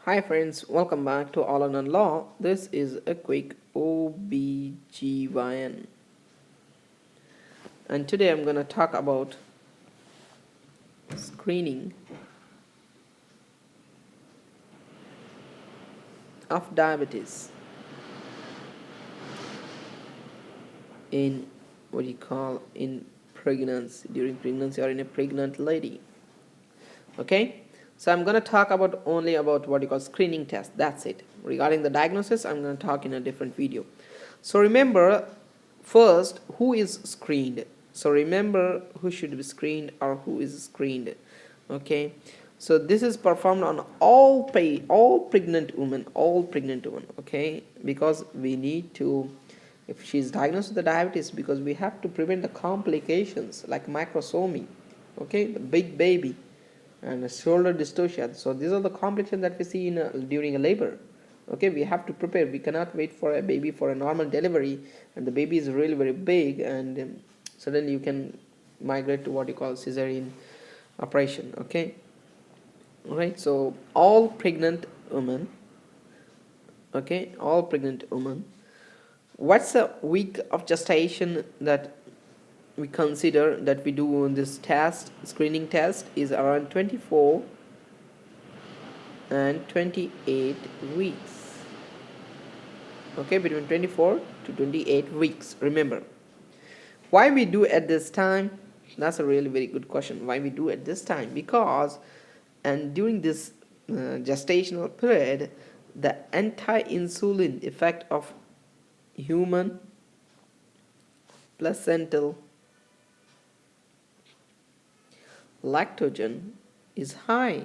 Hi friends, welcome back to allornonelaw. This is a quick OBGYN. And today I'm going to talk about screening of diabetes in in pregnancy, during pregnancy or in a pregnant lady. Okay? So I'm going to talk about only about what you call screening test. That's it. Regarding the diagnosis, I'm going to talk in a different video. So remember, first, who is screened? So remember who should be screened or who is screened. Okay? So this is performed on all pregnant women, okay? Because we need to, if she is diagnosed with the diabetes, because we have to prevent the complications like microsomy, okay, the big baby, and shoulder dystocia. So these are the complications that we see in during a labor. Okay, we have to prepare. We cannot wait for a baby for a normal delivery, and the baby is really very big, and suddenly you can migrate to what you call cesarean operation. Okay, all right. So all pregnant women. Okay, all pregnant women. What's a week of gestation that we consider that we do on this test, screening test, is around 24 and 28 weeks. Okay, between 24 to 28 weeks. Remember, why we do at this time? That's a really very good question. Why we do at this time? Because, and during this gestational period, the anti-insulin effect of human placental lactogen is high.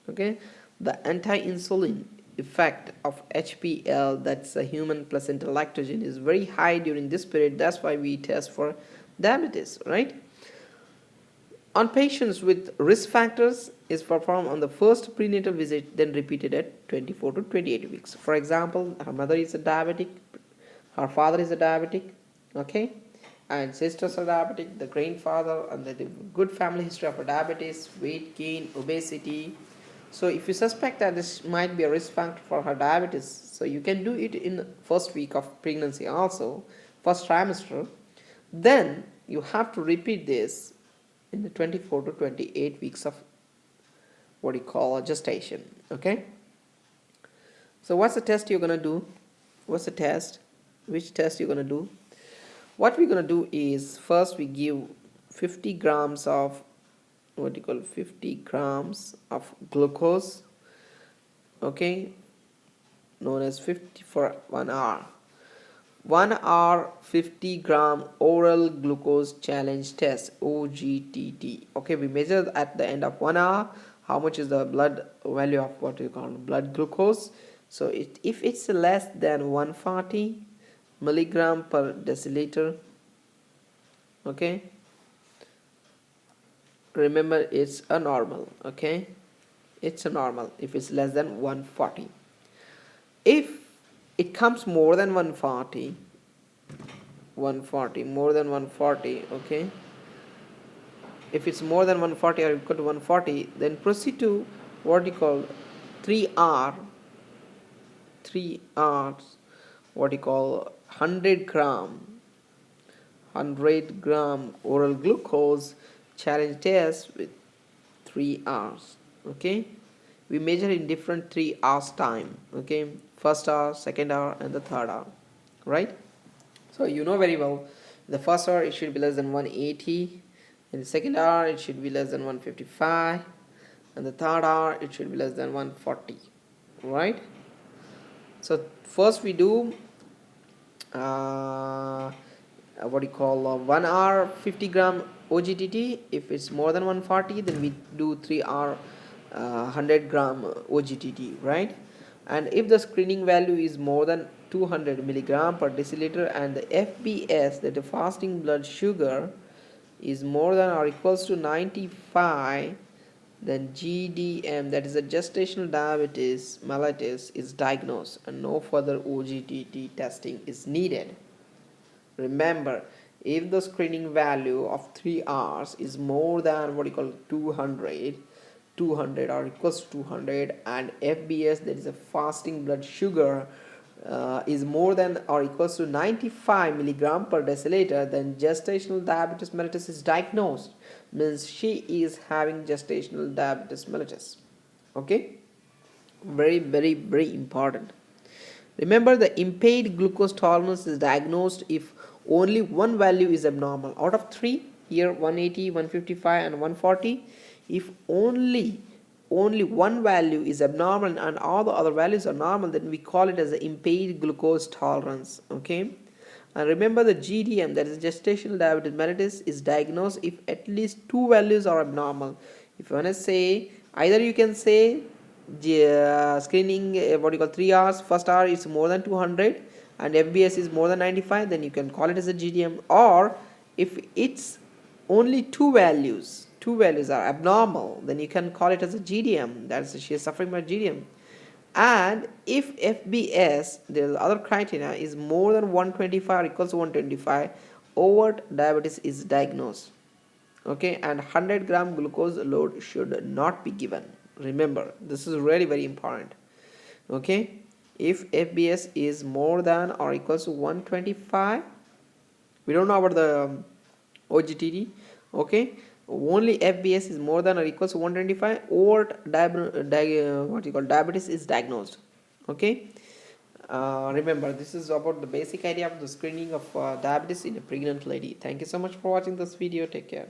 Okay, the anti-insulin effect of HPL, that's a human placental lactogen, is very high during this period. That's why we test for diabetes, right? On patients with risk factors is performed on the first prenatal visit, then repeated at 24 to 28 weeks. For example, her mother is a diabetic, her father is a diabetic, okay, and sisters are diabetic, the grandfather, and the good family history of diabetes, weight gain, obesity. So if you suspect that this might be a risk factor for her diabetes, so you can do it in the first week of pregnancy also, first trimester. Then you have to repeat this in the 24 to 28 weeks of what you call a gestation. Okay. So what's the test you're gonna do? What's the test? Which test you're gonna do? What we're gonna do is first we give 50 grams of 50 grams of glucose, okay, known as 50 for 1 hour. 1 hour 50-gram oral glucose challenge test, OGTT. Okay, we measure at the end of 1 hour how much is the blood value of what you call blood glucose. So if it's less than 140 milligram per deciliter, okay, remember it's a normal. Okay, it's a normal if it's less than 140. If it comes more than 140, more than 140, okay, if it's more than 140 or equal to 140, then proceed to what you call 3R, 3R's, what you call 100 gram oral glucose challenge test with 3 hours. Okay, we measure in different 3 hours time. Okay, first hour, second hour, and the third hour, right? So you know very well, the first hour it should be less than 180, in the second hour it should be less than 155, and the third hour it should be less than 140, right? So first we do what do you call 1 hour 50 gram OGTT. If it's more than 140, then we do 3 hour 100 gram OGTT, right? And if the screening value is more than 200 milligram per deciliter and the FBS, that the fasting blood sugar, is more than or equals to 95, then GDM, that is a gestational diabetes mellitus, is diagnosed and no further OGTT testing is needed. Remember, if the screening value of 3 hours is more than what you call 200, 200 or equals to 200, and FBS, that is a fasting blood sugar, is more than or equals to 95 milligram per deciliter, then gestational diabetes mellitus is diagnosed. Means she is having gestational diabetes mellitus. Okay, very very very important. Remember, the impaired glucose tolerance is diagnosed if only one value is abnormal out of three. Here 180, 155 and 140. If only one value is abnormal and all the other values are normal, then we call it as the impaired glucose tolerance. Okay, and remember, the GDM, that is gestational diabetes mellitus, is diagnosed if at least two values are abnormal. If you want to say, either you can say screening, what you call 3 hours, first hour is more than 200 and FBS is more than 95, then you can call it as a GDM. Or if it's only two values are abnormal, then you can call it as a GDM, that's she is suffering by GDM. And if FBS, the other criteria, is more than 125 or equals to 125, overt diabetes is diagnosed. Okay, and 100 gram glucose load should not be given. Remember, this is really very important. Okay, if FBS is more than or equals to 125, we don't know about the OGTT. Okay, only FBS is more than or equals to 125, or diabetes is diagnosed. Okay, remember, this is about the basic idea of the screening of diabetes in a pregnant lady. Thank you so much for watching this video. Take care.